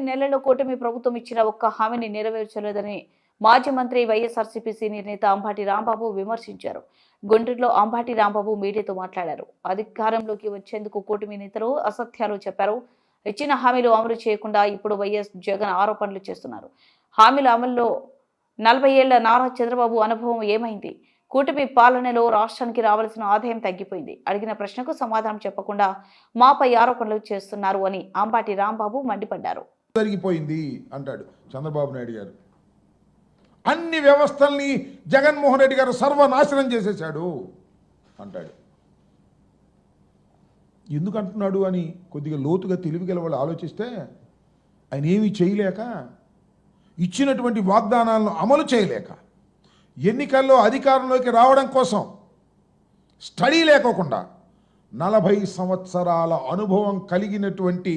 నెలల్లో కూటమి ప్రభుత్వం ఇచ్చిన ఒక్క హామీని నెరవేర్చలేదని మాజీ మంత్రి వైఎస్ఆర్సీపీ సీనియర్ నేత అంబాటి రాంబాబు విమర్శించారు. గుంటూరులో అంబాటి రాంబాబు మీడియాతో మాట్లాడారు. అధికారంలోకి వచ్చేందుకు కూటమి నేతలు అసత్యాలు చెప్పారు. ఇచ్చిన హామీలు అమలు చేయకుండా ఇప్పుడు వైఎస్ జగన్ ఆరోపణలు చేస్తున్నారు. హామీల అమల్లో 40 ఏళ్ల నారా చంద్రబాబు అనుభవం ఏమైంది? కూటమి పాలనలో రాష్ట్రానికి రావాల్సిన ఆదాయం తగ్గిపోయింది. అడిగిన ప్రశ్నకు సమాధానం చెప్పకుండా మాపై ఆరోపణలు చేస్తున్నారు అని అంబాటి రాంబాబు మండిపడ్డారు. జరిగిపోయింది అంటాడు చంద్రబాబు నాయుడు గారు. అన్ని వ్యవస్థల్ని జగన్మోహన్ రెడ్డి గారు సర్వనాశనం చేసేశాడు అంటాడు. ఎందుకు అంటున్నాడు అని కొద్దిగా లోతుగా తెలివిగల వాళ్ళు ఆలోచిస్తే ఆయన ఏమీ చేయలేక, ఇచ్చినటువంటి వాగ్దానాలను అమలు చేయలేక, ఎన్నికల్లో అధికారంలోకి రావడం కోసం స్టడీ లేకోకుండా 40 సంవత్సరాల అనుభవం కలిగినటువంటి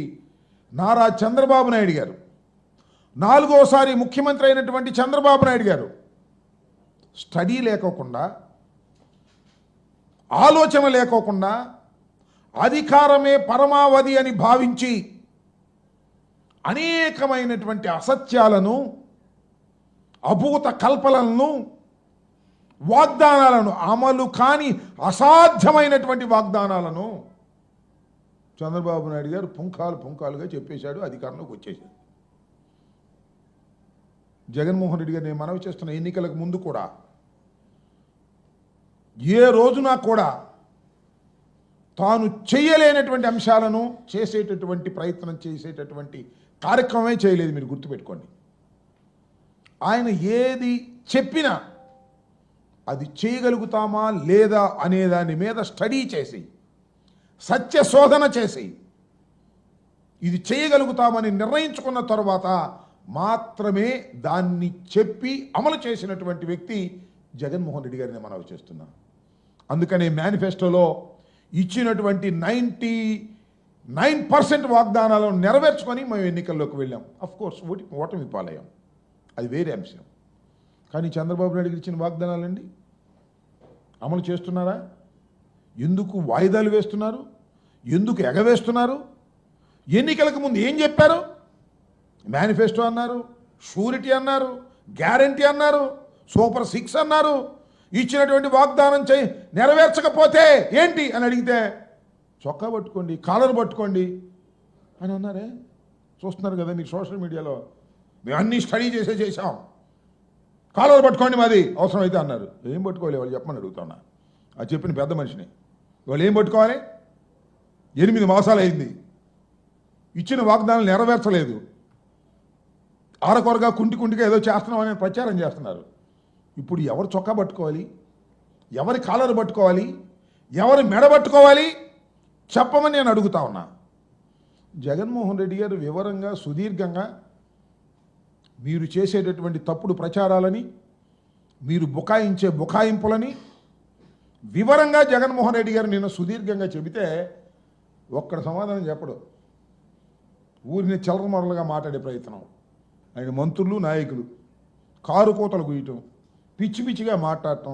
నారా చంద్రబాబు నాయుడు గారు, 4వసారి ముఖ్యమంత్రి అయినటువంటి చంద్రబాబు నాయుడు గారు స్టడీ లేకోకుండా, ఆలోచన లేకోకుండా, అధికారమే పరమావధి అని భావించి అనేకమైనటువంటి అసత్యాలను, అభూత కల్పనలను, వాగ్దానాలను, అమలు కాని అసాధ్యమైనటువంటి వాగ్దానాలను చంద్రబాబు నాయుడు గారు పుంఖాలుగా చెప్పేశాడు. అధికారంలోకి వచ్చేసాడు. జగన్మోహన్ రెడ్డి గారు నేను మనవి చేస్తున్న ఎన్నికలకు ముందు కూడా ఏ రోజున కూడా తాను చేయలేనటువంటి అంశాలను చేసేటటువంటి ప్రయత్నం చేసేటటువంటి కార్యక్రమమే చేయలేదు. మీరు గుర్తుపెట్టుకోండి. ఆయన ఏది చెప్పినా అది చేయగలుగుతామా లేదా అనే దాని మీద స్టడీ చేసి, సత్య శోధన చేసి, ఇది చేయగలుగుతామని నిర్ణయించుకున్న తర్వాత మాత్రమే దాన్ని చెప్పి అమలు చేసినటువంటి వ్యక్తి జగన్మోహన్ రెడ్డి గారిని మనవి చేస్తున్నా. అందుకనే మేనిఫెస్టోలో ఇచ్చినటువంటి 99% వాగ్దానాలను నెరవేర్చుకొని మేము ఎన్నికల్లోకి వెళ్ళాం. అఫ్కోర్స్ ఓటమి పాలయ్యాం, అది వేరే అంశం. కానీ చంద్రబాబు నాయుడు గారు ఇచ్చిన వాగ్దానాలండి అమలు చేస్తున్నారా? ఎందుకు వాయిదాలు వేస్తున్నారు? ఎందుకు ఎగవేస్తున్నారు? ఎన్నికలకు ముందు ఏం చెప్పారు? మేనిఫెస్టో అన్నారు, షూరిటీ అన్నారు, గ్యారంటీ అన్నారు, సూపర్ 6 అన్నారు. ఇచ్చినటువంటి వాగ్దానం నెరవేర్చకపోతే ఏంటి అని అడిగితే చొక్కా పట్టుకోండి, కాలర్ పట్టుకోండి అని అన్నారే. చూస్తున్నారు కదా మీకు సోషల్ మీడియాలో. మేము అన్నీ స్టడీ చేసాం, కాలర్ పట్టుకోండి మాది అవసరమైతే అన్నారు. ఏం పట్టుకోవాలి వాళ్ళు చెప్పమని అడుగుతున్నా. అది చెప్పిన పెద్ద మనిషిని. వాళ్ళు ఏం పట్టుకోవాలి? 8 మాసాలు అయింది, ఇచ్చిన వాగ్దానాలు నెరవేర్చలేదు, ఆరకొరగా కుంటిగా ఏదో చేస్తున్నామని ప్రచారం చేస్తున్నారు. ఇప్పుడు ఎవరు చొక్కా పట్టుకోవాలి? ఎవరి కాలర్ పట్టుకోవాలి? ఎవరి మెడ పట్టుకోవాలి? చెప్పమని నేను అడుగుతా ఉన్నా. జగన్మోహన్ రెడ్డి గారు వివరంగా, సుదీర్ఘంగా మీరు చేసేటటువంటి తప్పుడు ప్రచారాలని, మీరు బుకాయించే బుకాయింపులని వివరంగా జగన్మోహన్ రెడ్డి గారు నిన్న సుదీర్ఘంగా చెబితే ఒక్కడ సమాధానం చెప్పడు. ఊరిని చెలరమొరలుగా మాట్లాడే ప్రయత్నం. ఆయన మంత్రులు, నాయకులు కారు కోతలు గుయ్యటం, పిచ్చిగా మాట్లాడటం,